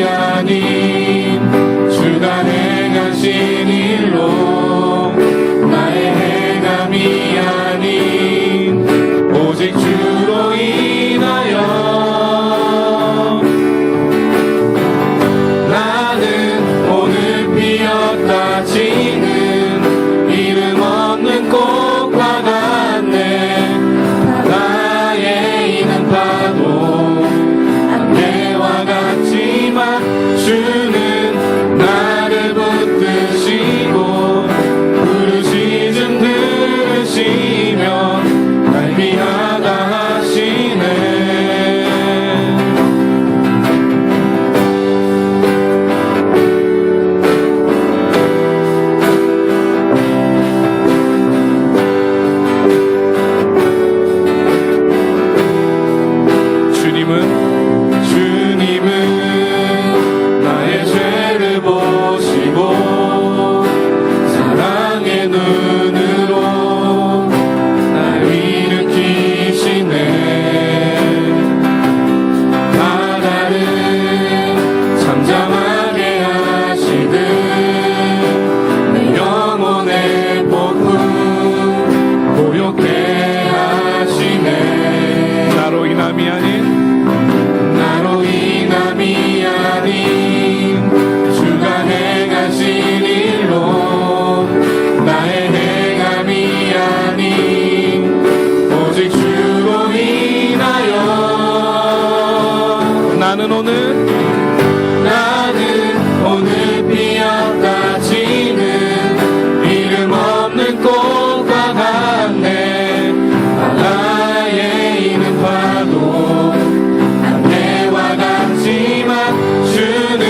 아닌 주가 행하신 일로 나의 행함이 아닌 오직 주로 인하여 나는 오늘 피었다 지는 이름 없는 꽃과 같네. 바다에 있는 파도 안개와 같지만 주는 나를 붙드시고 부르짖음 들으시며 날 위하다 하시네. 주님은 나의 죄를 보시고 사랑의 눈으로 날 일으키시네. 바다를 잠잠하게 하시듯 내 영혼의 폭풍 고요케 하시네. 나로 인함이 아닌 주가 행하신 일로 나의 행함이 아닌 오직 주로 인하여 나는 오늘 피었다 지는 이름 없는 꽃과 같네. 바다에 있는 파도 안개와 같지만 주는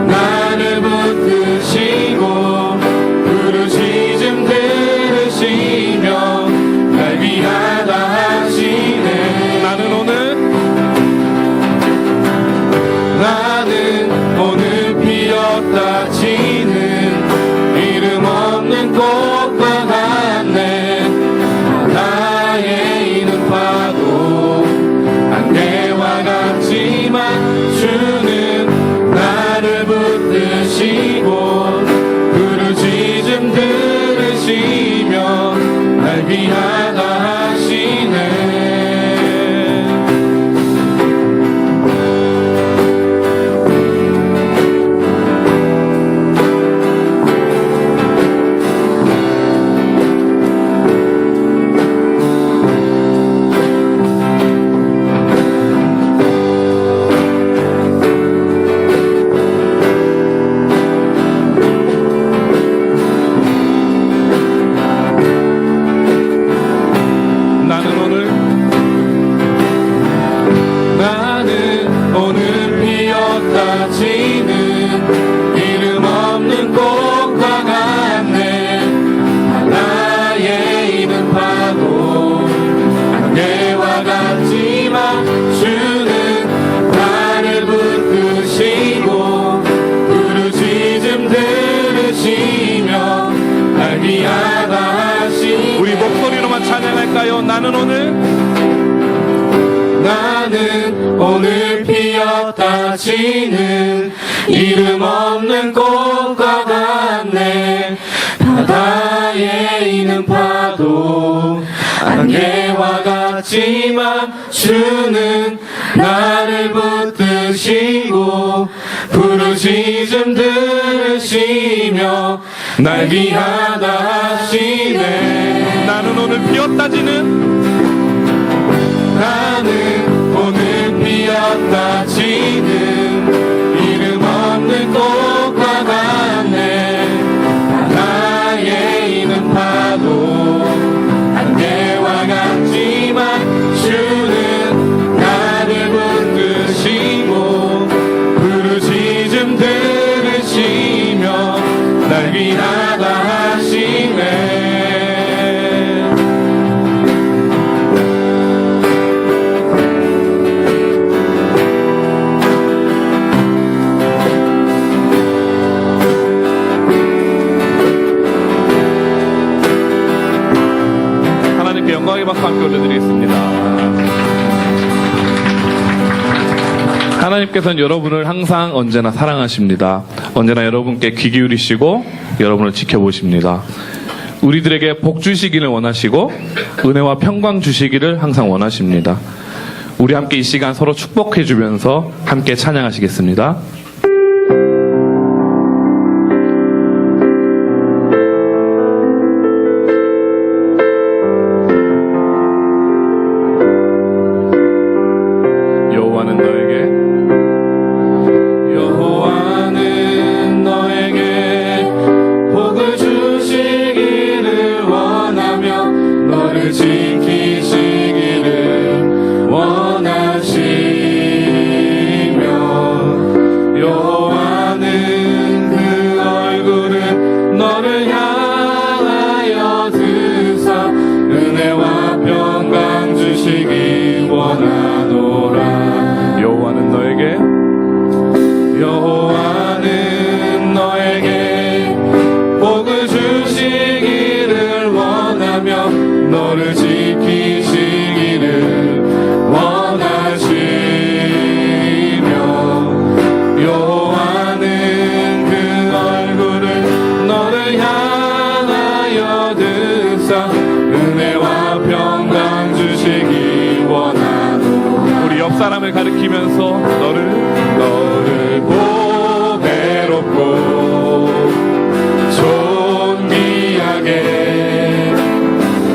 나를 붙드시고 부르짖음 들으시며 날 위하다 하시네. 나는 오늘 피었다 지는 이름 없는 꽃과 같네. 바다에 있는 파도 안개와 같지만 주는 나를 붙드시고 부르짖음 들으시며 날 위하다 하시네. 나는 오늘 피었다 지는 이름 없는 꽃과 같네. 바다에 있는 파도 안개와 같지만 주는 나를 붙드시고 부르짖음 들으시며 날 위하다 하시네. 우리 목소리로만 찬양할까요? 나는 오늘 피었다 지는 이름 없는 꽃과 같네. 바다에 있는 파도 안개와 같지만 주는 나를 붙드시고 부르짖음 들으시며 날 위하다 하시네. 나는 오늘 피었다 지는 오늘 피었다 지는 이름 없는 꽃과 같네. 바다에 있는 파도 안개와 같지만 주는 나를 붙드시고 부르짖음 들으시며 날 위하다 하시네. 영광의 박수 함께 올려드리겠습니다. 하나님께서는 여러분을 항상 언제나 사랑하십니다. 언제나 여러분께 귀 기울이시고 여러분을 지켜보십니다. 우리들에게 복 주시기를 원하시고 은혜와 평강 주시기를 항상 원하십니다. 우리 함께 이 시간 서로 축복해 주면서 함께 찬양하시겠습니다. 여호와는 너에게 복을 주시기를 원하며 너를 지키시기를 원하시며 여호와는 그 얼굴을 너를 향하여 드사 은혜와 평강 주시기 원하노라. 여호와는 너에게 복을 주시기를 원하며 너를 지키시기를 원하시며 여호와는 그 얼굴을 너를 향하여 드사 은혜와 평강 주시기 원하노라. 우리 옆 사람을 가리키면서 너를 보배롭고 존귀하게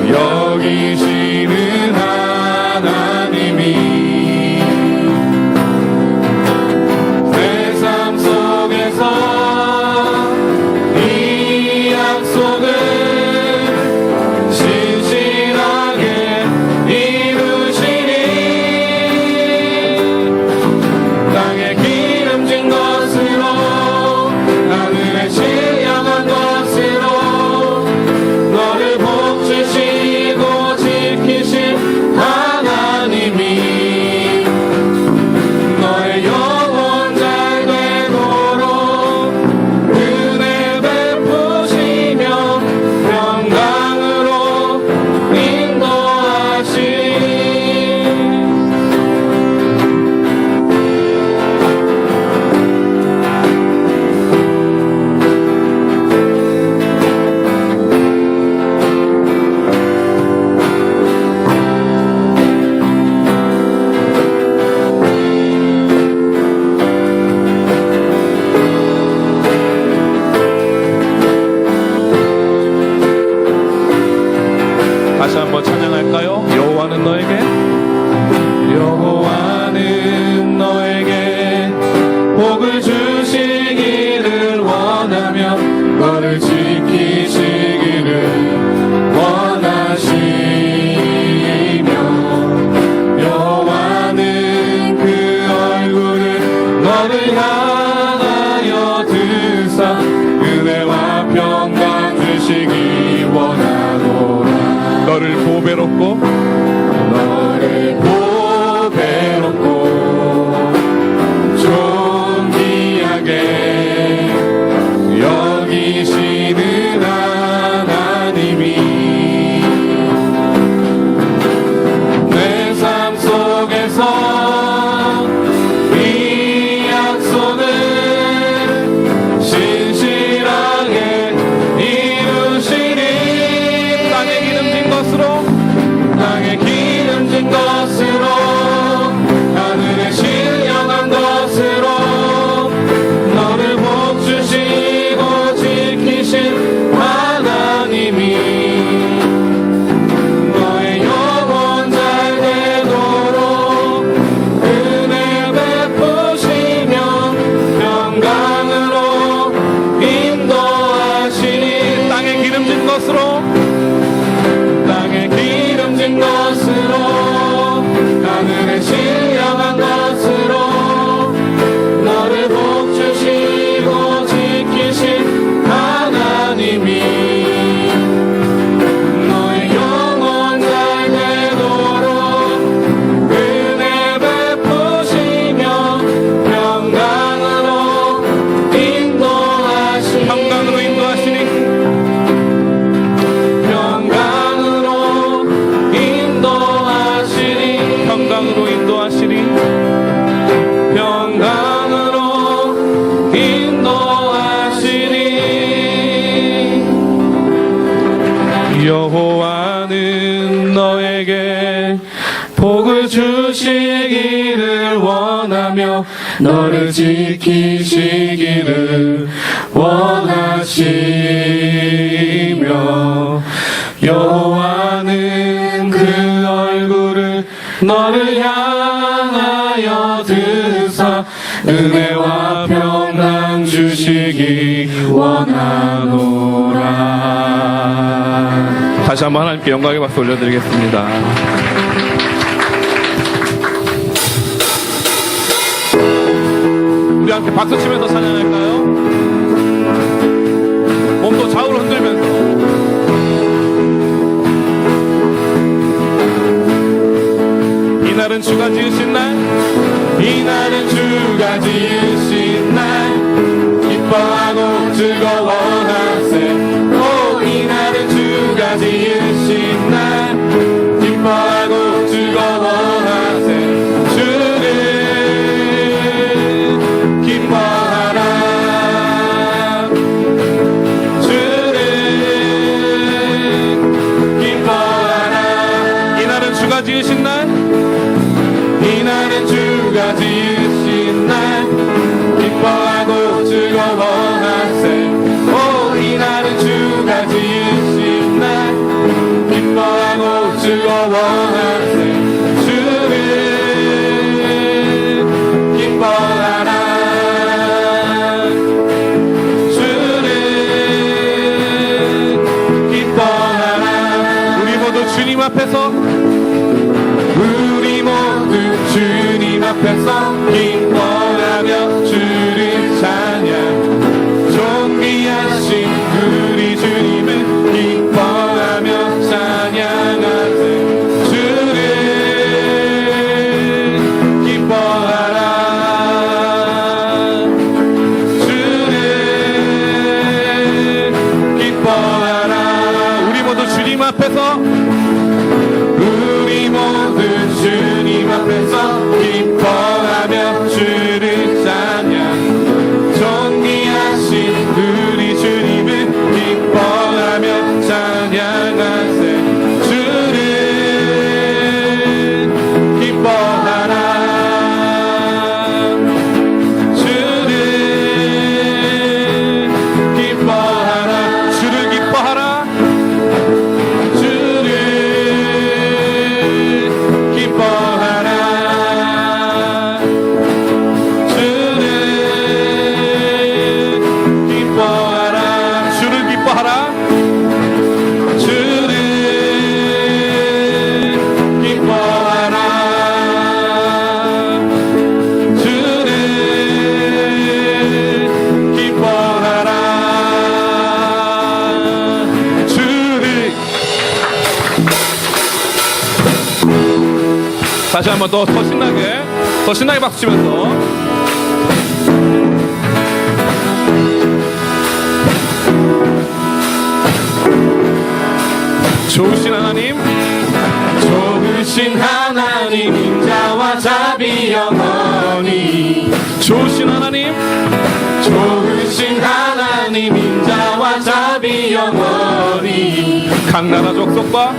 여기시는 하나님이 내 삶 속에서 이 약속을 신실하게 이루시니 땅에 기름진 것으로 하늘에 신령한 것으로 너를 복주시고 지키신 하나님이 너의 영혼 잘 되도록 은혜 베푸시며 평강으로 인도하시니 다시 한번 찬양할까요? 여호와는 너에게 복을 주시기를 원하며 너를 지키시기를 원하시며 여호와는 그 얼굴을 너를 향하여 드사 은혜와 평강 주시기 원하노라. 너를 보배롭고 존귀하게 여기시는 하나님이 내 삶 속에서 이 약속을 신실하게 이루시니 땅에 기름진 것으로 하늘에 신령한 것으로 너를 복주시고 지키신 하나님이 너의 영혼 잘 되도록 은혜 베푸시며 평강으로 인도하시니 땅에 기름진 것으로 하늘에 신령한 것으로 너를 복주시고 지키신 하나님이 너의 영혼 잘 되도록 은혜 베푸시며 평강으로 인도하시니 주시기를 원하며 너를 지키시기를 원하시며 여호와는 그 얼굴을 너를 향하여 드사 은혜와 평강 주시기 원하노라. 다시 한번 하나님께 영광의 박수 올려드리겠습니다. 우리 함께 박수 치면서 찬양할까요? 몸도 좌우로 흔들면서. 이날은 주가 지으신 날, 이날은 주가 지으신 날 기뻐하고 즐거워하세. 오 이날은 주가 지으신 날 기뻐하고 즐거워하세. 주를 기뻐하라. 주를 기뻐하라. 이날은 주가 지으신 날, 이날은 주가 지으신 날 기뻐하고 즐거워하세. 오 이날은 주가 지으신 날 기뻐하고 즐거워하세. 주를 기뻐하라. 주를 기뻐하라. 우리 모두 주님 앞에서 우리 모두 주님 앞에서 기뻐하며 주를 찬양. 존귀하신 우리 주님을 기뻐하며 찬양하세. 주를 기뻐하라. 주를 기뻐하라. 우리 모두 주님 앞에서 우리 모두 주님 앞에서 기뻐하며 주를 찬양. 존귀하신 우리 주님을 기뻐하며 찬양하세. 주를 기뻐하라. 주를 기뻐하라. 주를 기뻐하라. 주를 기뻐하라. 주를 기뻐하라. 주를 기뻐하라. 주를 기뻐하라. 주를 기뻐하라. 주를. 다시 한번 더 신나게 박수 치면서. 좋으신 하나님, 좋으신 하나님 인자와 자비 영원히. 좋으신 하나님, 좋으신 하나님 인자와 자비 영원히. 각 나라 족속과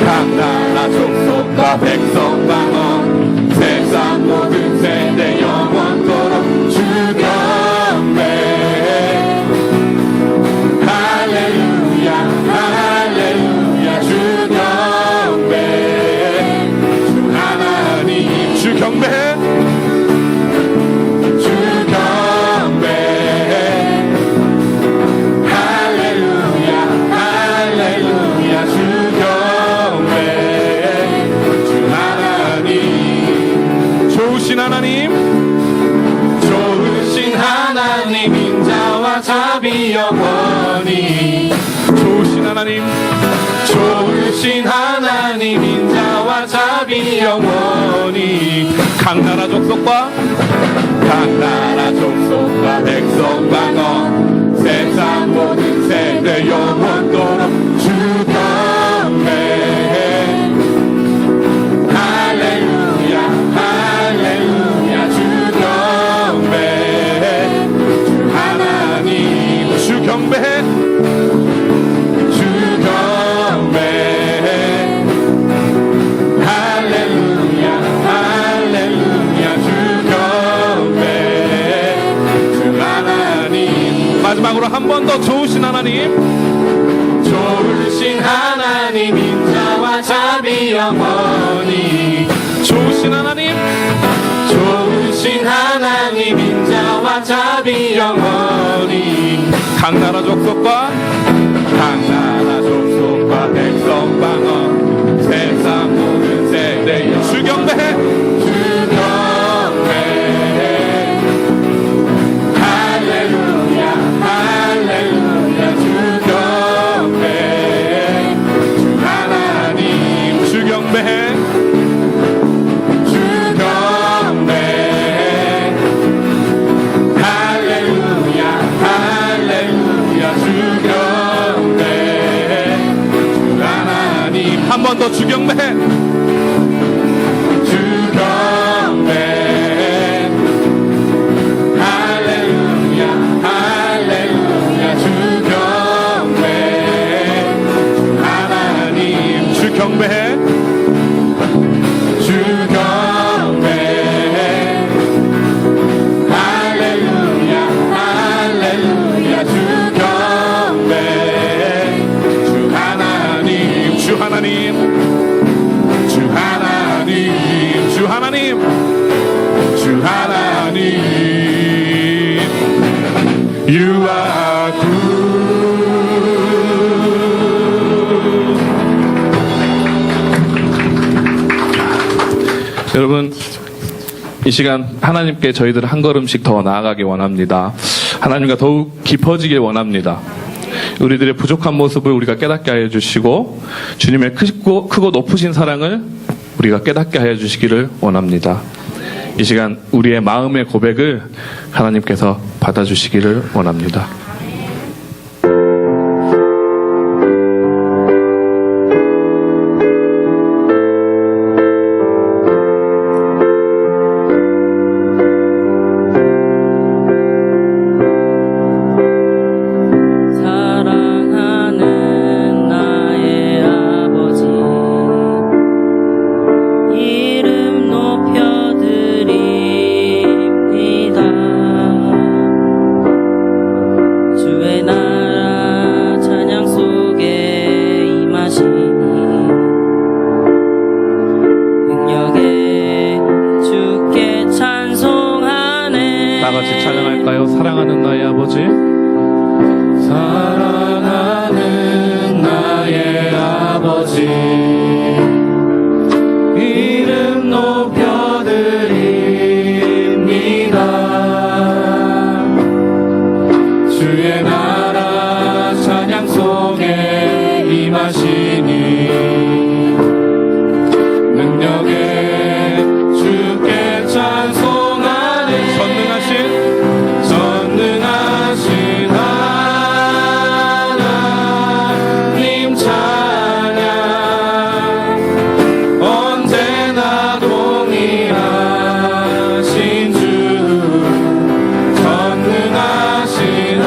각 나라 족속과 백성 방언 세상 모든 세대 영원토록 주 경배. 할렐루야 할렐루야 주 경배. 주 하나님 주 경배해. 주 경배. 할렐루야 할렐루야 주 경배. 주 하나님 좋으신 하나님, 좋으신 하나님 인자와 자비 영원히. 좋으신 하나님, 좋으신 하나님 인자와 자비 영원히. 각 나라 족속과 각 나라 족속과 백성 방언 세상 모든 세대 영원토록 주 경배해. 할렐루야 할렐루야 주 경배해. 주 하나님 주 경배해. 주 경배해. 할렐루야 마지막으로 한 번 더 좋으신 하나님, 좋으신 하나님 인자와 자비 영원히 좋으신 하나님, 좋으신 하나님 인자와 자비 영원히 각 나라 족속과 백성 방언 세상 모든 세대여 주경배해 주경배해 할렐루야 할렐루야 주경배해 주 하나님 주경배해 주경배해 할렐루야 할렐루야 주경배해 주 하나님 한 번 더 주경배해 주경배해 할렐루야 할렐루야 주경배해 주 하나님 주경배해 주경배해 할렐루야 할렐루야 주경배해 주 하나님 주 하나님, 주 하나님 주 하나님, 주 하나님 You are good 여러분, 이 시간 하나님께 저희들 한 걸음씩 더 나아가기 원합니다. 하나님과 더욱 깊어지길 원합니다. 우리들의 부족한 모습을 우리가 깨닫게 하여 주시고 주님의 크고 높으신 사랑을 우리가 깨닫게 하여 주시기를 원합니다. 이 시간 우리의 마음의 고백을 하나님께서 받아주시기를 원합니다. 사랑하는 나의 아버지 이름 높여드립니다. 주의 나라 찬양 속에 임하시니 능력에 주께 찬송하네. 다 같이 찬양할까요? 사랑하는 나의 아버지, 사랑하는 나의 아버지 이름 높여드립니다. 주의 나라 찬양 속에 임하시니 능력에 주께 찬송하네. 전능하신 하나님 찬양 언제나 동일하신 주 전능하신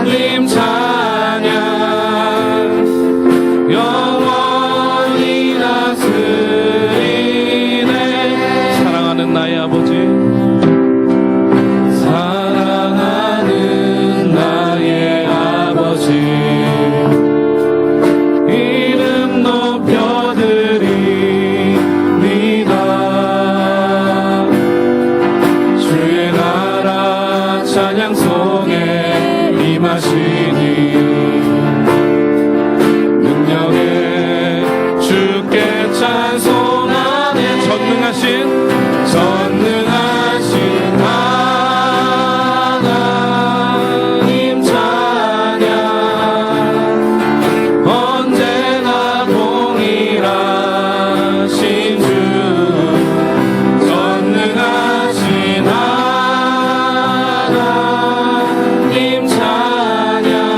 하나님 찬양 영원히 다스리네. 사랑하는 나의 아버지, 사랑하는 나의 아버지 이름 높여드립니다. 주의 나라 찬양 속에 임하시니 능력에 주께 찬송하네. 전능하신 하나님 찬양 언제나 동일하신 주 전능하신 하나님 찬양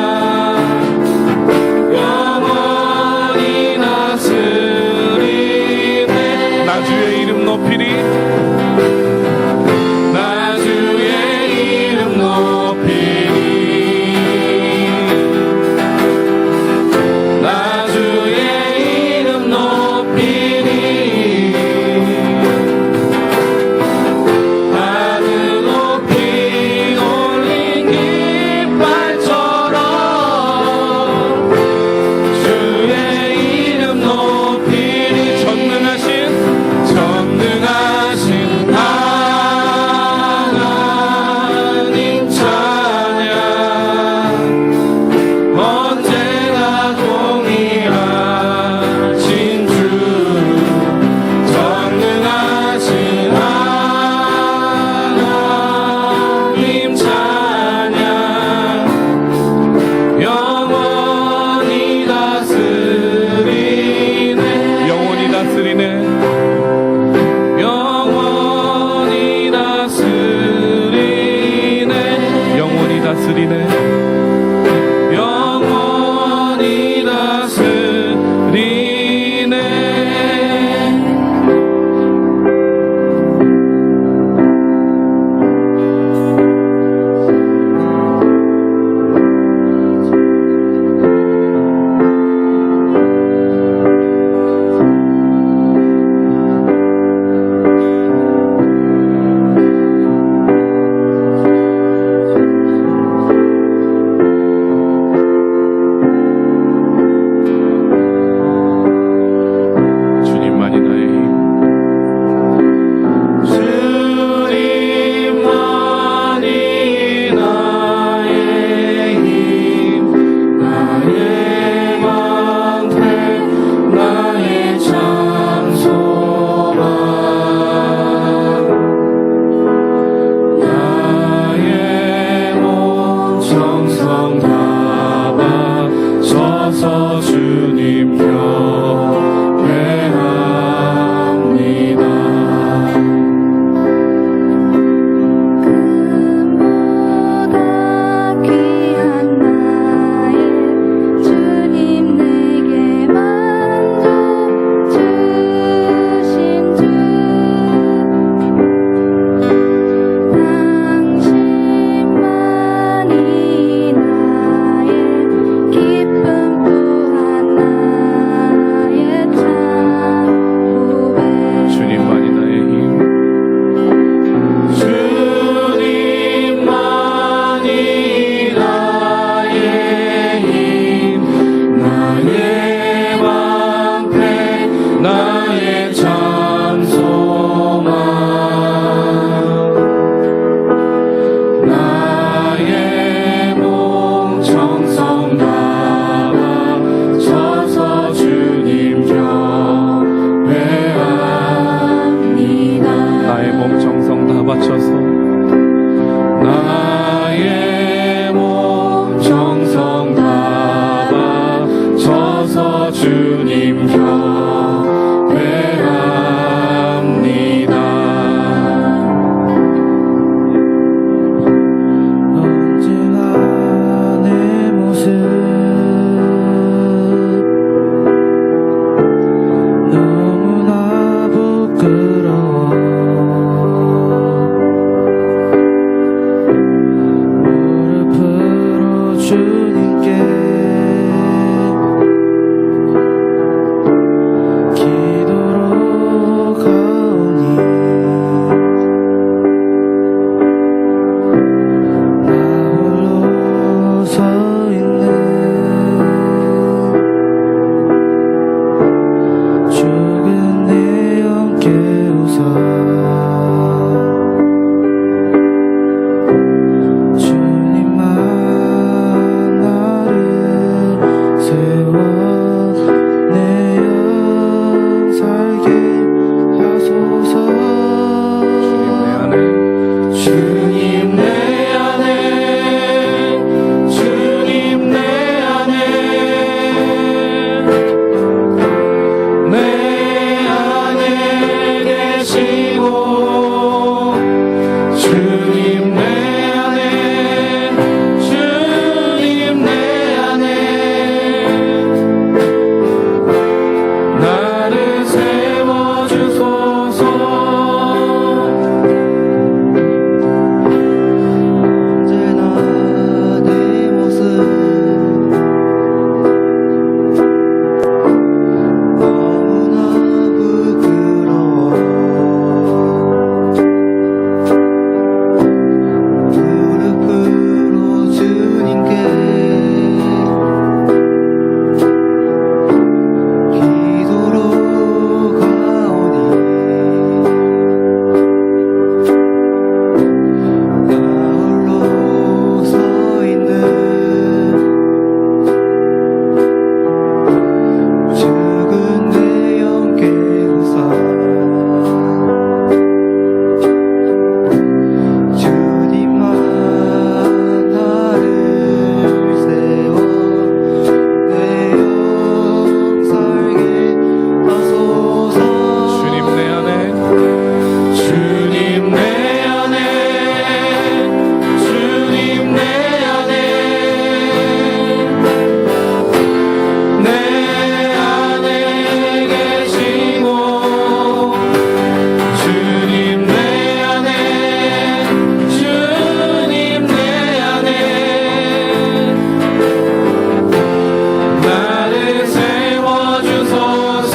나의 몸 정성 다 바쳐서 주님 경배합니다. 언제나 내 모습 너무나 부끄러워. 무릎으로 주님께 기도로 가오니 나 홀로 서 있는 죽은 내 영 깨우사 주님만 나를 세워 내 영 살게 하소서. 주님 내 안에 주님 내 안에 내 안에 계시고 주님 내 안에 주님 내 안에 나를 세워주소서. 언제나 내 모습 너무나 부끄러워. 무릎으로 주님께 기도로 가오니 나 홀로 서 있는 죽은 내 영 깨우사 주님만 나를 세워 내 영 살게 하소서. 주님 내 안에 주님 내 안에 주님 내 안에 내 안에 계시고 주님 내 안에 주님 내 안에 나를 세워주소서.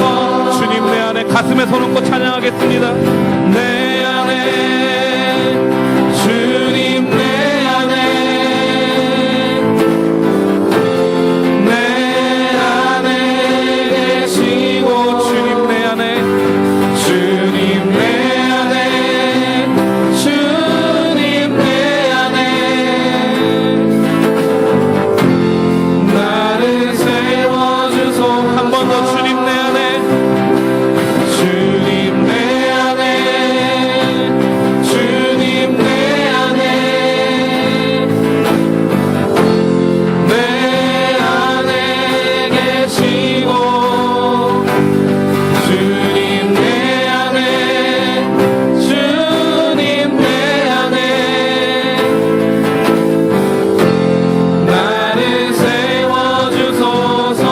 주님 내 안에 가슴에 손 얹고 찬양하겠습니다. 내 안에 주님 내 안에 내 안에 계시고 주님 내 안에 주님 내 안에 주님 내 안에 나를 세워주소. 한 번 더 주님 내 안에 주님 내 안에 주님 내 안에 내 안에 계시고 주님 내 안에 주님 내 안에 나를 세워주소서.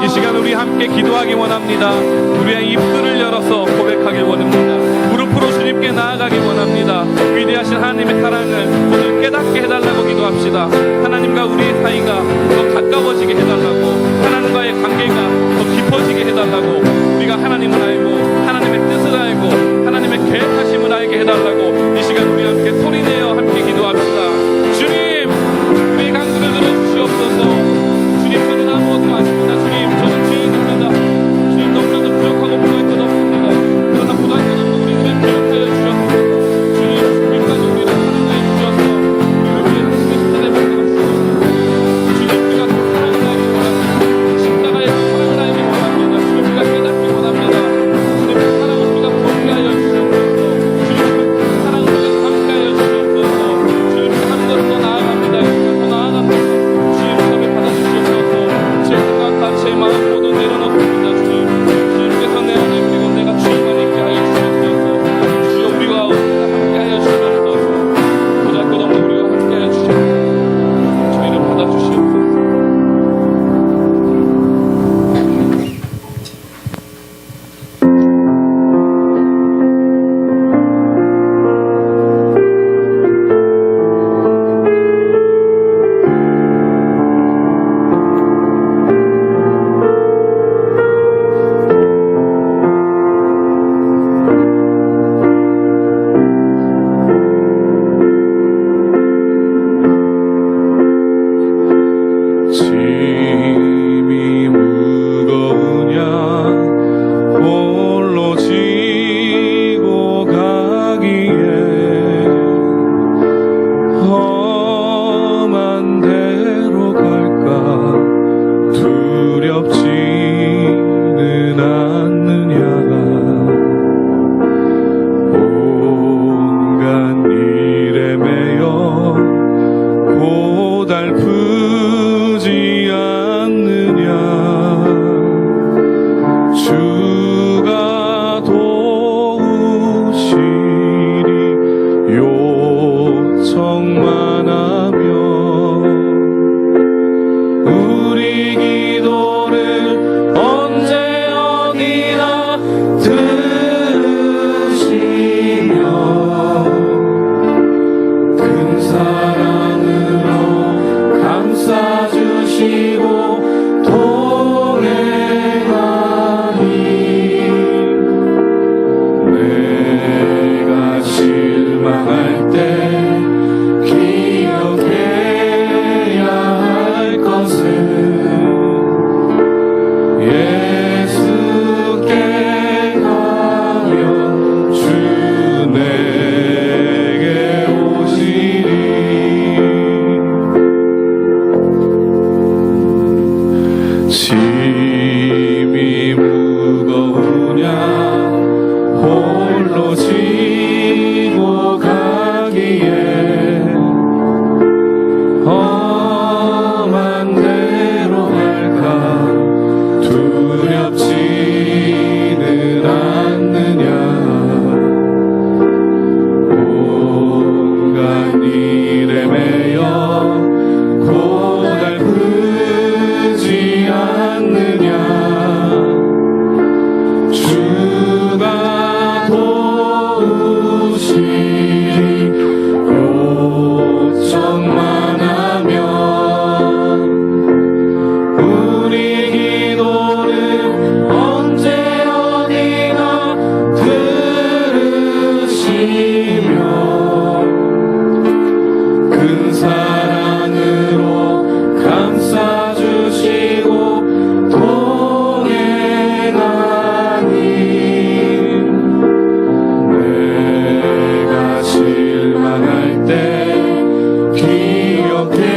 이 시간 우리 함께 기도하기 원합니다. 우리의 입술을 열어서 고백하길 원합니다. 무릎으로 주님께 나아가기 원합니다. 위대하신 하나님의 사랑을 오늘 깨닫게 해달라고 기도합시다. 하나님과 우리의 사이가 더 가까워지게 해달라고, 하나님과의 관계가 더 깊어지게 해달라고, 우리가 하나님을 알고 하나님의 뜻을 알고 하나님의 계획하심을 알게 해달라고 이 시간 우리 함께 소리내어 함께 기도합시다. 주님, 우리의 간구를 들어주시옵소서. 주님, 저는 아무것도 아닙니다. 주님, 저는 죄인입니다. 주님, 너무나도 부족하고 부족할 것 없습니다. 그러나 부족할 것 없는 우리들을 기억하여 주셔서 주님, 우리까지 우리를 사랑하여 주셔서 우리를 위해 하시는 십자가의 말씀을 주님, 우리가 그 사랑을 알기 원합니다. 십자가의 그 사랑을 알기 원합니다. 주님, 우리가 깨닫기 원합니다. 주님, 그 사랑을 우리가 범죄하여 주시옵소서. 주님, 그 사랑을 우리가 요청만 하면 우리 기도를 언제 어디나 들으시며 큰 사랑으로 감싸주시고 동행하니 내가 실망할 때 기억해야 할 것은 예수께 가면 주 내게 오시리. 짐이 무거우냐 홀로 지고 가기에 험한 대로 갈까 두렵지는 않느냐. 온갖 일에 매여 고달프지 않느냐. 주가 도우시리. 요청만 하면 우리 기도를 언제 어디나 들으시며 큰 사랑으로 감싸주시고 동행하니 내가 실망할 때 기억해야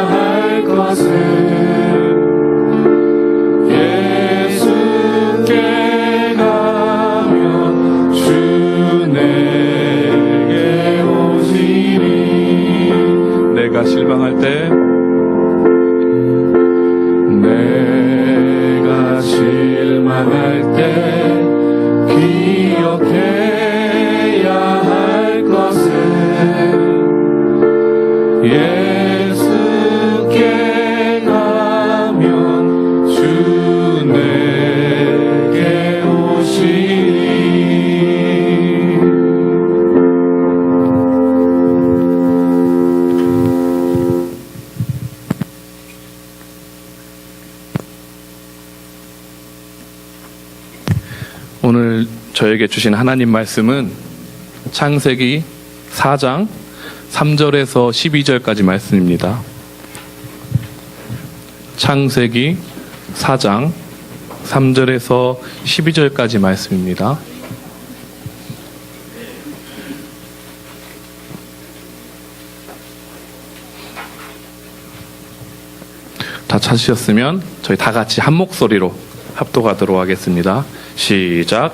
할 것은 예수께 가면 주 내게 오시리. 내가 실망할 때 내가 실망할 때 기억해야 할 것은 예수께 가면 주 내게 오시리. 오늘 저에게 주신 하나님 말씀은 창세기 4장 3절에서 12절까지 말씀입니다. 창세기 4장 3절에서 12절까지 말씀입니다. 다 찾으셨으면 저희 다 같이 한 목소리로 합독하도록 하겠습니다. 시작.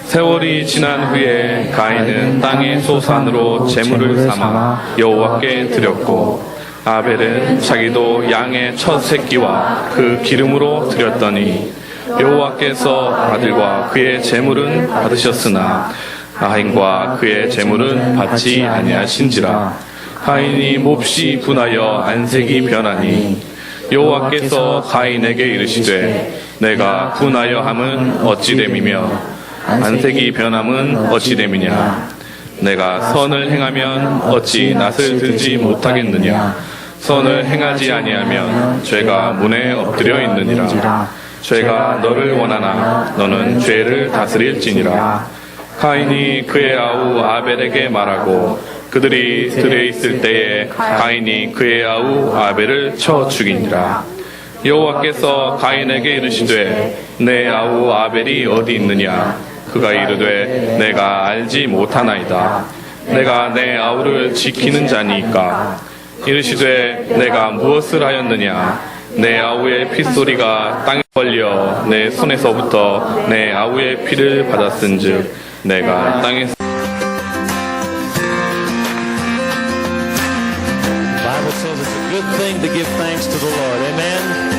세월이 지난 후에 가인은 땅의 소산으로 제물을 삼아 여호와께 드렸고 아벨은 자기도 양의 첫 새끼와 그 기름으로 드렸더니 여호와께서 아들과 그의 제물은 받으셨으나 가인과 그의 제물은 받지 아니하신지라. 가인이 몹시 분하여 안색이 변하니 여호와께서 가인에게 이르시되 내가 분하여 함은 어찌 됨이며 안색이 변함은 어찌 됨이냐. 내가 선을 행하면 어찌 낯을 들지 못하겠느냐. 선을 행하지 아니하면 죄가 문에 엎드려 있느니라. 죄가 너를 원하나 너는 죄를 다스릴지니라. 가인이 그의 아우 아벨에게 말하고 그들이 들에 있을 때에 가인이 그의 아우 아벨을 쳐 죽이니라. 여호와께서 가인에게 이르시되 내 아우 아벨이 어디 있느냐. 그가 이르되 내가 알지 못하나이다. 내가 내 아우를 지키는 자니까. 이르시되 내가 무엇을 하였느냐. 내 아우의 핏소리가 땅에 걸려 내 손에서부터 내 아우의 피를 받았은즉 내가 땅에서 The Bible says it's a good thing to give thanks to the Lord. Amen.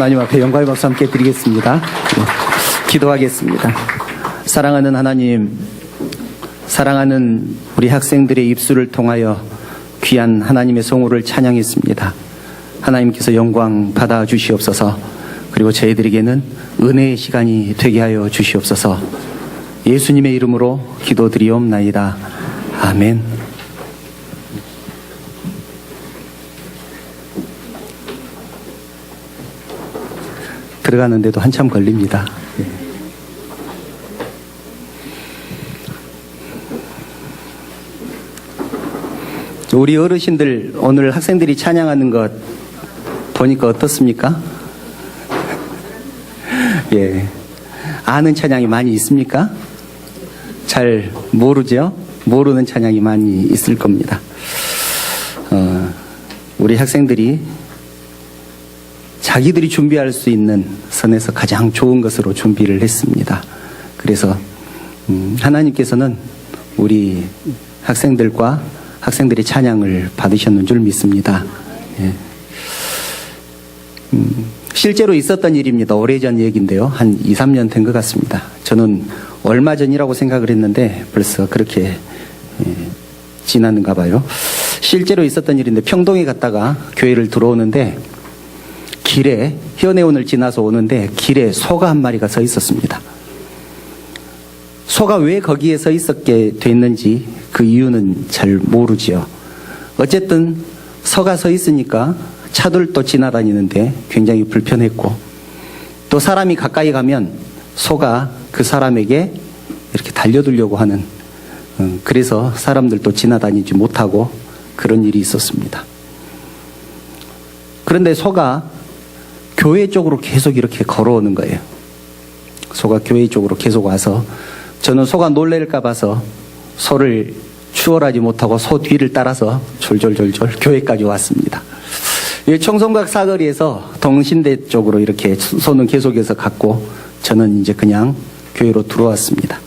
하나님 앞에 영광의 박수 함께 드리겠습니다. 기도하겠습니다. 사랑하는 하나님, 사랑하는 우리 학생들의 입술을 통하여 귀한 하나님의 성호를 찬양했습니다. 하나님께서 영광 받아 주시옵소서. 그리고 저희들에게는 은혜의 시간이 되게 하여 주시옵소서. 예수님의 이름으로 기도드리옵나이다. 아멘. 들어가는데도 한참 걸립니다. 우리 어르신들 오늘 학생들이 찬양하는 것 보니까 어떻습니까? 예, 아는 찬양이 많이 있습니까? 잘 모르죠? 모르는 찬양이 많이 있을 겁니다. 우리 학생들이 자기들이 준비할 수 있는 선에서 가장 좋은 것으로 준비를 했습니다. 그래서 하나님께서는 우리 학생들과 학생들의 찬양을 받으셨는 줄 믿습니다. 예. 실제로 있었던 일입니다. 오래전 얘기인데요. 한 2, 3년 된 것 같습니다. 저는 얼마 전이라고 생각을 했는데 벌써 그렇게 지났는가 봐요. 실제로 있었던 일인데 평동에 갔다가 교회를 들어오는데 길에 현해원을 지나서 오는데 길에 소가 한 마리가 서 있었습니다. 소가 왜 거기에 서 있었게 됐는지 그 이유는 잘 모르지요. 어쨌든 소가 서 있으니까 차들도 지나다니는데 굉장히 불편했고 또 사람이 가까이 가면 소가 그 사람에게 이렇게 달려들려고 하는 그래서 사람들도 지나다니지 못하고 그런 일이 있었습니다. 그런데 소가 교회 쪽으로 계속 이렇게 걸어오는 거예요. 소가 교회 쪽으로 계속 와서 저는 소가 놀랄까 봐서 소를 추월하지 못하고 소 뒤를 따라서 졸졸졸졸 교회까지 왔습니다. 청송각 사거리에서 동신대 쪽으로 이렇게 소는 계속해서 갔고 저는 이제 그냥 교회로 들어왔습니다.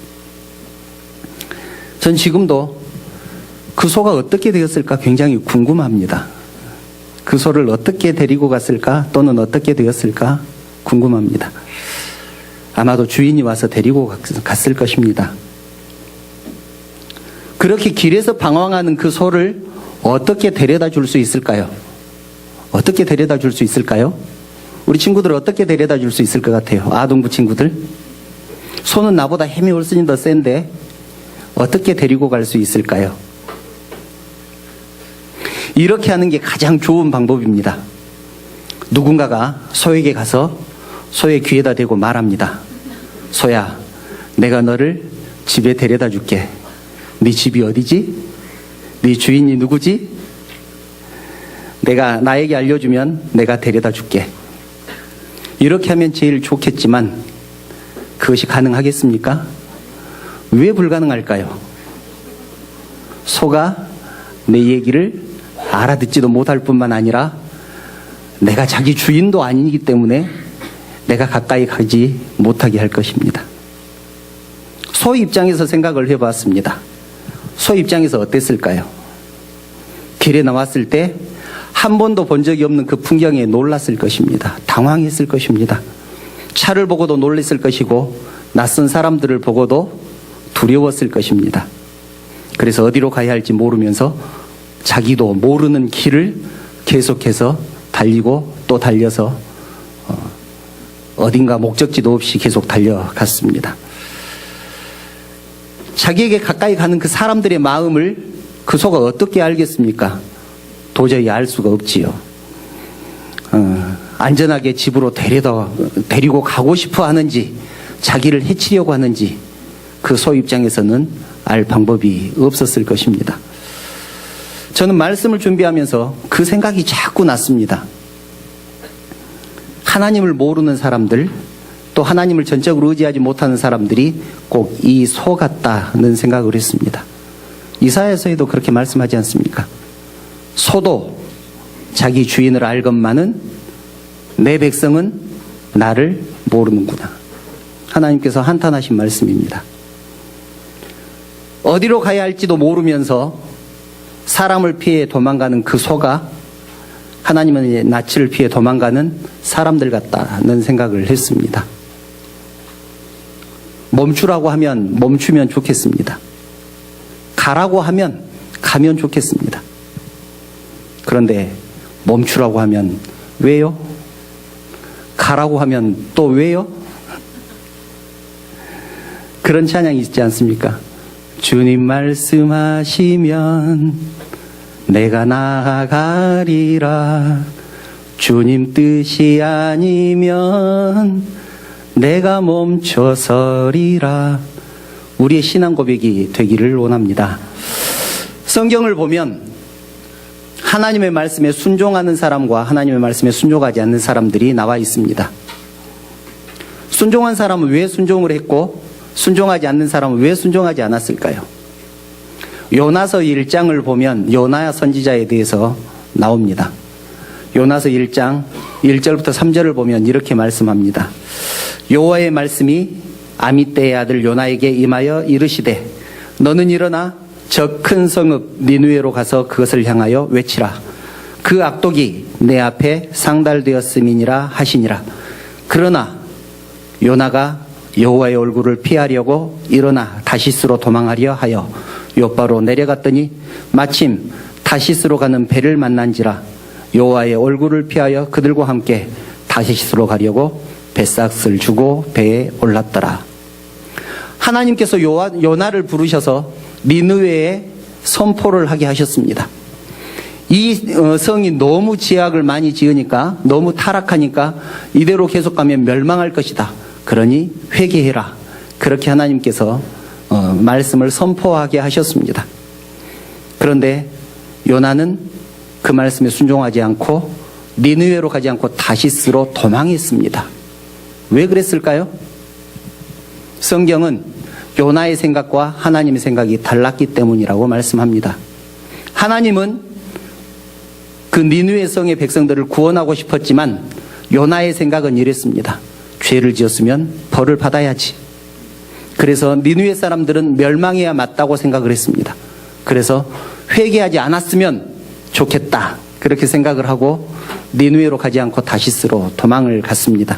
전 지금도 그 소가 어떻게 되었을까 굉장히 궁금합니다. 그 소를 어떻게 데리고 갔을까 또는 어떻게 되었을까 궁금합니다. 아마도 주인이 와서 데리고 갔을 것입니다. 그렇게 길에서 방황하는 그 소를 어떻게 데려다 줄 수 있을까요? 어떻게 데려다 줄 수 있을까요? 우리 친구들 어떻게 데려다 줄 수 있을 것 같아요? 아동부 친구들? 소는 나보다 힘이 훨씬 더 센데 어떻게 데리고 갈 수 있을까요? 이렇게 하는 게 가장 좋은 방법입니다. 누군가가 소에게 가서 소의 귀에다 대고 말합니다. 소야, 내가 너를 집에 데려다 줄게. 네 집이 어디지? 네 주인이 누구지? 내가 나에게 알려주면 내가 데려다 줄게. 이렇게 하면 제일 좋겠지만 그것이 가능하겠습니까? 왜 불가능할까요? 소가 내 얘기를 알아듣지도 못할 뿐만 아니라 내가 자기 주인도 아니기 때문에 내가 가까이 가지 못하게 할 것입니다. 소 입장에서 생각을 해봤습니다. 소 입장에서 어땠을까요? 길에 나왔을 때 한 번도 본 적이 없는 그 풍경에 놀랐을 것입니다. 당황했을 것입니다. 차를 보고도 놀랐을 것이고 낯선 사람들을 보고도 두려웠을 것입니다. 그래서 어디로 가야 할지 모르면서 자기도 모르는 길을 계속해서 달리고 또 달려서 어딘가 목적지도 없이 계속 달려갔습니다. 자기에게 가까이 가는 그 사람들의 마음을 그 소가 어떻게 알겠습니까? 도저히 알 수가 없지요. 안전하게 집으로 데리고 가고 싶어 하는지 자기를 해치려고 하는지 그 소 입장에서는 알 방법이 없었을 것입니다. 저는 말씀을 준비하면서 그 생각이 자꾸 났습니다. 하나님을 모르는 사람들, 또 하나님을 전적으로 의지하지 못하는 사람들이 꼭 이 소 같다는 생각을 했습니다. 이사야서에도 그렇게 말씀하지 않습니까? 소도 자기 주인을 알건만은 내 백성은 나를 모르는구나. 하나님께서 한탄하신 말씀입니다. 어디로 가야 할지도 모르면서 사람을 피해 도망가는 그 소가 하나님의 낯을 피해 도망가는 사람들 같다는 생각을 했습니다. 멈추라고 하면 멈추면 좋겠습니다. 가라고 하면 가면 좋겠습니다. 그런데 멈추라고 하면 왜요? 가라고 하면 또 왜요? 그런 찬양이 있지 않습니까? 주님 말씀하시면 내가 나아가리라. 주님 뜻이 아니면 내가 멈춰서리라. 우리의 신앙 고백이 되기를 원합니다. 성경을 보면 하나님의 말씀에 순종하는 사람과 하나님의 말씀에 순종하지 않는 사람들이 나와 있습니다. 순종한 사람은 왜 순종을 했고 순종하지 않는 사람은 왜 순종하지 않았을까요? 요나서 1장을 보면 요나 선지자에 대해서 나옵니다. 요나서 1장 1절부터 3절을 보면 이렇게 말씀합니다. 여호와의 말씀이 아미떼의 아들 요나에게 임하여 이르시되 너는 일어나 저 큰 성읍 니느웨로 가서 그것을 향하여 외치라. 그 악독이 내 앞에 상달되었음이니라 하시니라. 그러나 요나가 여호와의 얼굴을 피하려고 일어나 다시스로 도망하려 하여 요바로 내려갔더니 마침 다시스로 가는 배를 만난지라. 여호와의 얼굴을 피하여 그들과 함께 다시스로 가려고 뱃삭을 주고 배에 올랐더라. 하나님께서 요나를 부르셔서 니느웨에 선포를 하게 하셨습니다. 이 성이 너무 죄악을 많이 지으니까, 너무 타락하니까 이대로 계속 가면 멸망할 것이다. 그러니 회개해라. 그렇게 하나님께서 말씀을 선포하게 하셨습니다. 그런데 요나는 그 말씀에 순종하지 않고 니느웨로 가지 않고 다시스로 도망했습니다. 왜 그랬을까요? 성경은 요나의 생각과 하나님의 생각이 달랐기 때문이라고 말씀합니다. 하나님은 그 니느웨 성의 백성들을 구원하고 싶었지만 요나의 생각은 이랬습니다. 죄를 지었으면 벌을 받아야지. 그래서 니느웨 사람들은 멸망해야 맞다고 생각을 했습니다. 그래서 회개하지 않았으면 좋겠다. 그렇게 생각을 하고 니느웨로 가지 않고 다시스로 도망을 갔습니다.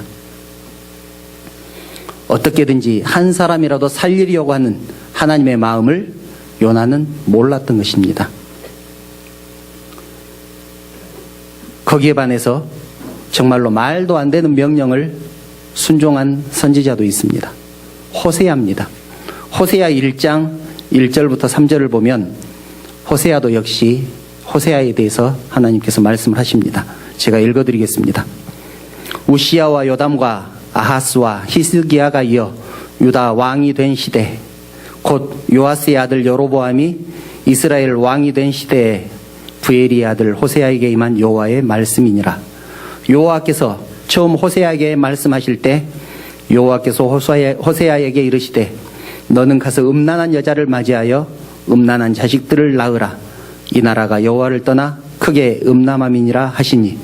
어떻게든지 한 사람이라도 살리려고 하는 하나님의 마음을 요나는 몰랐던 것입니다. 거기에 반해서 정말로 말도 안 되는 명령을 순종한 선지자도 있습니다. 호세아입니다. 호세아 1장 1절부터 3절을 보면 호세아도 역시 호세아에 대해서 하나님께서 말씀을 하십니다. 제가 읽어드리겠습니다. 우시야와 요담과 아하스와 히스기야가 이어 유다 왕이 된 시대, 곧 요아스의 아들 여로보암이 이스라엘 왕이 된 시대에 부엘의 아들 호세아에게 임한 여호와의 말씀이니라. 여호와께서 처음 호세아에게 말씀하실 때 여호와께서 호세아에게 이르시되 너는 가서 음란한 여자를 맞이하여 음란한 자식들을 낳으라. 이 나라가 여호와를 떠나 크게 음란함이니라 하시니,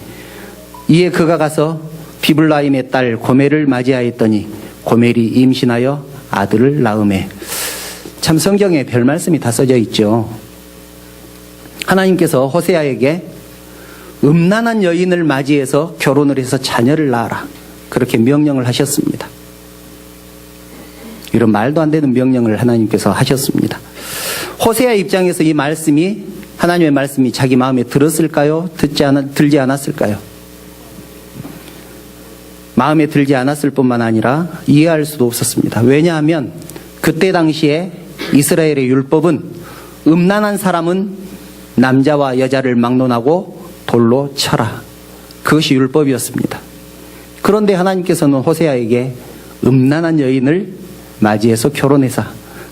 이에 그가 가서 디블라임의 딸 고멜을 맞이하였더니 고멜이 임신하여 아들을 낳으매. 참 성경에 별 말씀이 다 써져 있죠. 하나님께서 호세아에게 음란한 여인을 맞이해서 결혼을 해서 자녀를 낳아라. 그렇게 명령을 하셨습니다. 이런 말도 안 되는 명령을 하나님께서 하셨습니다. 호세아 입장에서 이 말씀이, 하나님의 말씀이 자기 마음에 들었을까요? 들지 않았을까요? 마음에 들지 않았을 뿐만 아니라 이해할 수도 없었습니다. 왜냐하면 그때 당시에 이스라엘의 율법은 음란한 사람은 남자와 여자를 막론하고 돌로 쳐라. 그것이 율법이었습니다. 그런데 하나님께서는 호세아에게 음란한 여인을 맞이해서 결혼해서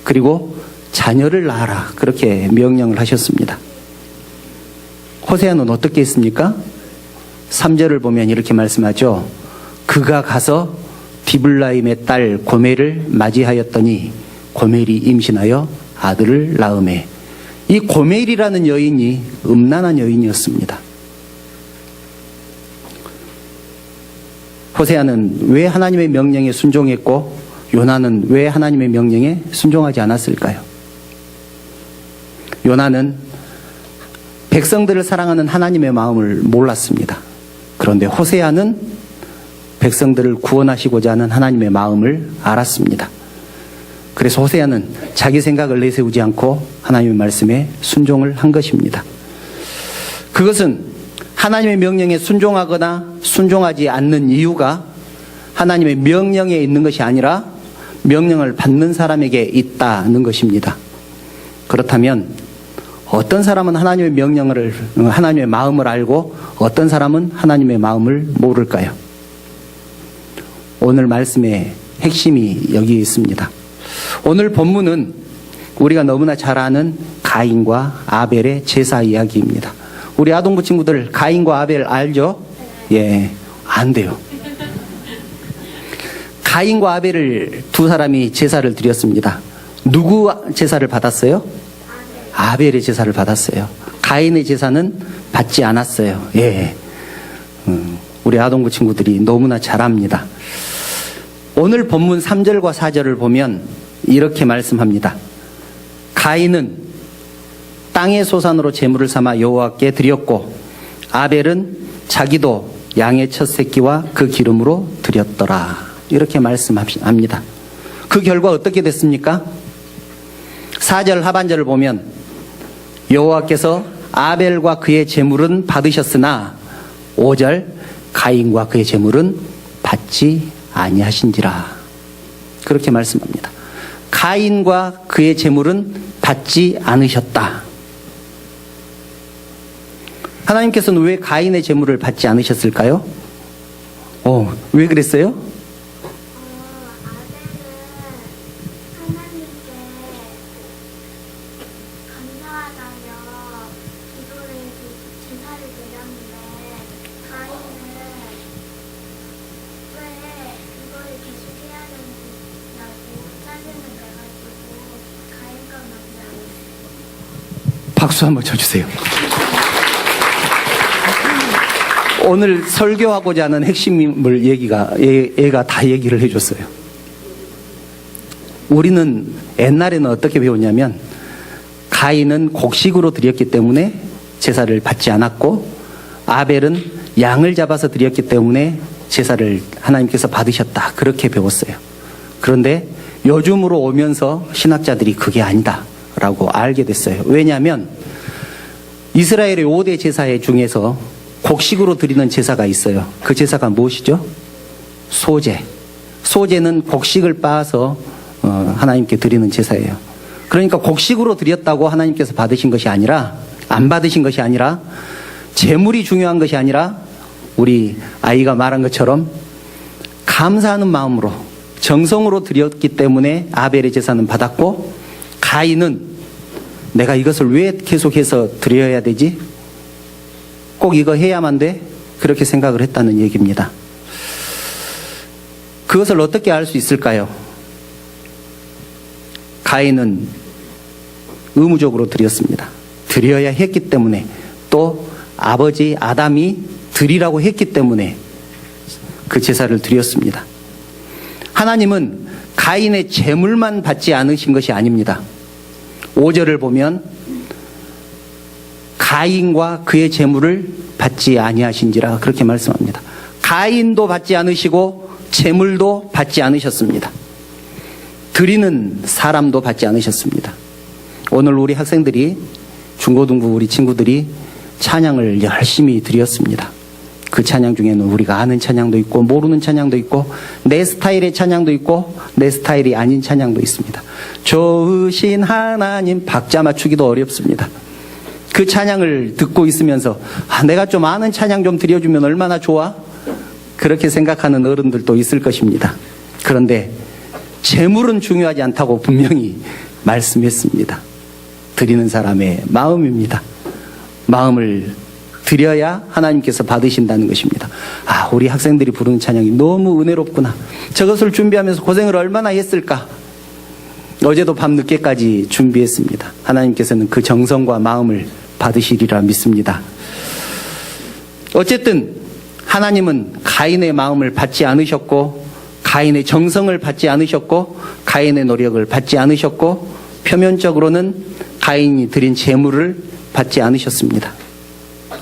그리고 자녀를 낳아라. 그렇게 명령을 하셨습니다. 호세아는 어떻게 했습니까? 3절을 보면 이렇게 말씀하죠. 그가 가서 디블라임의 딸 고멜을 맞이하였더니 고멜이 임신하여 아들을 낳으매. 이 고멜이라는 여인이 음란한 여인이었습니다. 호세아는 왜 하나님의 명령에 순종했고 요나는 왜 하나님의 명령에 순종하지 않았을까요? 요나는 백성들을 사랑하는 하나님의 마음을 몰랐습니다. 그런데 호세아는 백성들을 구원하시고자 하는 하나님의 마음을 알았습니다. 그래서 호세아는 자기 생각을 내세우지 않고 하나님의 말씀에 순종을 한 것입니다. 그것은 하나님의 명령에 순종하거나 순종하지 않는 이유가 하나님의 명령에 있는 것이 아니라 명령을 받는 사람에게 있다는 것입니다. 그렇다면 어떤 사람은 하나님의 명령을, 하나님의 마음을 알고 어떤 사람은 하나님의 마음을 모를까요? 오늘 말씀의 핵심이 여기에 있습니다. 오늘 본문은 우리가 너무나 잘 아는 가인과 아벨의 제사 이야기입니다. 우리 아동부 친구들 가인과 아벨 알죠? 예, 안 돼요. 가인과 아벨을 두 사람이 제사를 드렸습니다. 누구 제사를 받았어요? 아벨의 제사를 받았어요. 가인의 제사는 받지 않았어요. 예, 우리 아동부 친구들이 너무나 잘 압니다. 오늘 본문 3절과 4절을 보면 이렇게 말씀합니다. 가인은 땅의 소산으로 제물을 삼아 여호와께 드렸고 아벨은 자기도 양의 첫 새끼와 그 기름으로 드렸더라. 이렇게 말씀합니다. 그 결과 어떻게 됐습니까? 4절 하반절을 보면 여호와께서 아벨과 그의 제물은 받으셨으나 5절 가인과 그의 제물은 받지 아니하신지라. 그렇게 말씀합니다. 가인과 그의 제물은 받지 않으셨다. 하나님께서는 왜 가인의 제물을 받지 않으셨을까요? 왜 그랬어요? 아벨은 하나님께 감사하다며 기도를 제사를 드렸는데 가인은 왜 그거를 계속 해야 되냐고 짜증을 내가지고 가인과 만나요. 박수 한번 쳐주세요. 오늘 설교하고자 하는 핵심을 얘가 다 얘기를 해줬어요. 우리는 옛날에는 어떻게 배웠냐면 가인은 곡식으로 드렸기 때문에 제사를 받지 않았고 아벨은 양을 잡아서 드렸기 때문에 제사를 하나님께서 받으셨다. 그렇게 배웠어요. 그런데 요즘으로 오면서 신학자들이 그게 아니다 라고 알게 됐어요. 왜냐하면 이스라엘의 5대 제사 중에서 곡식으로 드리는 제사가 있어요. 그 제사가 무엇이죠? 소제. 소제는 곡식을 빻아서 하나님께 드리는 제사예요. 그러니까 곡식으로 드렸다고 하나님께서 받으신 것이 아니라, 안 받으신 것이 아니라, 제물이 중요한 것이 아니라 우리 아이가 말한 것처럼 감사하는 마음으로 정성으로 드렸기 때문에 아벨의 제사는 받았고, 가인은 내가 이것을 왜 계속해서 드려야 되지? 꼭 이거 해야만 돼? 그렇게 생각을 했다는 얘기입니다. 그것을 어떻게 알 수 있을까요? 가인은 의무적으로 드렸습니다. 드려야 했기 때문에, 또 아버지 아담이 드리라고 했기 때문에 그 제사를 드렸습니다. 하나님은 가인의 제물만 받지 않으신 것이 아닙니다. 5절을 보면 가인과 그의 제물을 받지 아니하신지라 그렇게 말씀합니다. 가인도 받지 않으시고 제물도 받지 않으셨습니다. 드리는 사람도 받지 않으셨습니다. 오늘 우리 학생들이, 중고등부 우리 친구들이 찬양을 열심히 드렸습니다. 그 찬양 중에는 우리가 아는 찬양도 있고 모르는 찬양도 있고 내 스타일의 찬양도 있고 내 스타일이 아닌 찬양도 있습니다. 좋으신 하나님, 박자 맞추기도 어렵습니다. 그 찬양을 듣고 있으면서 내가 좀 아는 찬양 좀 드려주면 얼마나 좋아? 그렇게 생각하는 어른들도 있을 것입니다. 그런데 재물은 중요하지 않다고 분명히 말씀했습니다. 드리는 사람의 마음입니다. 마음을 드려야 하나님께서 받으신다는 것입니다. 우리 학생들이 부르는 찬양이 너무 은혜롭구나. 저것을 준비하면서 고생을 얼마나 했을까. 어제도 밤 늦게까지 준비했습니다. 하나님께서는 그 정성과 마음을 받으시리라 믿습니다. 어쨌든 하나님은 가인의 마음을 받지 않으셨고, 가인의 정성을 받지 않으셨고, 가인의 노력을 받지 않으셨고, 표면적으로는 가인이 드린 제물을 받지 않으셨습니다.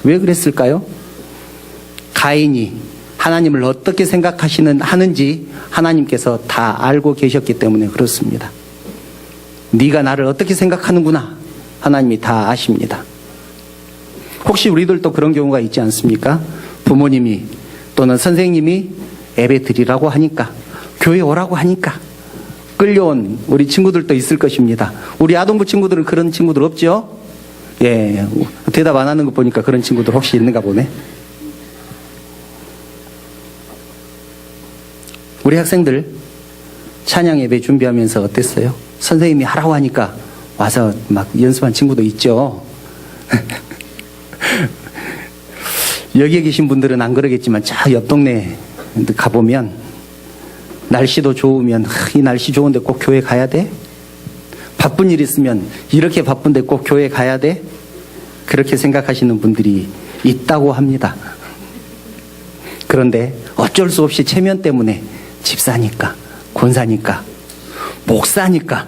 왜 그랬을까요? 가인이 하나님을 어떻게 하는지 하나님께서 다 알고 계셨기 때문에 그렇습니다. 네가 나를 어떻게 생각하는구나 하나님이 다 아십니다. 혹시 우리들도 그런 경우가 있지 않습니까? 부모님이 또는 선생님이 예배 드리라고 하니까, 교회 오라고 하니까 끌려온 우리 친구들도 있을 것입니다. 우리 아동부 친구들은 그런 친구들 없죠? 예, 대답 안 하는 거 보니까 그런 친구들 혹시 있는가 보네. 우리 학생들 찬양 예배 준비하면서 어땠어요? 선생님이 하라고 하니까 와서 막 연습한 친구도 있죠. 여기에 계신 분들은 안 그러겠지만 저 옆 동네 가보면 날씨도 좋으면 이 날씨 좋은데 꼭 교회 가야 돼? 바쁜 일 있으면 이렇게 바쁜데 꼭 교회 가야 돼? 그렇게 생각하시는 분들이 있다고 합니다. 그런데 어쩔 수 없이 체면 때문에 집사니까, 권사니까, 목사니까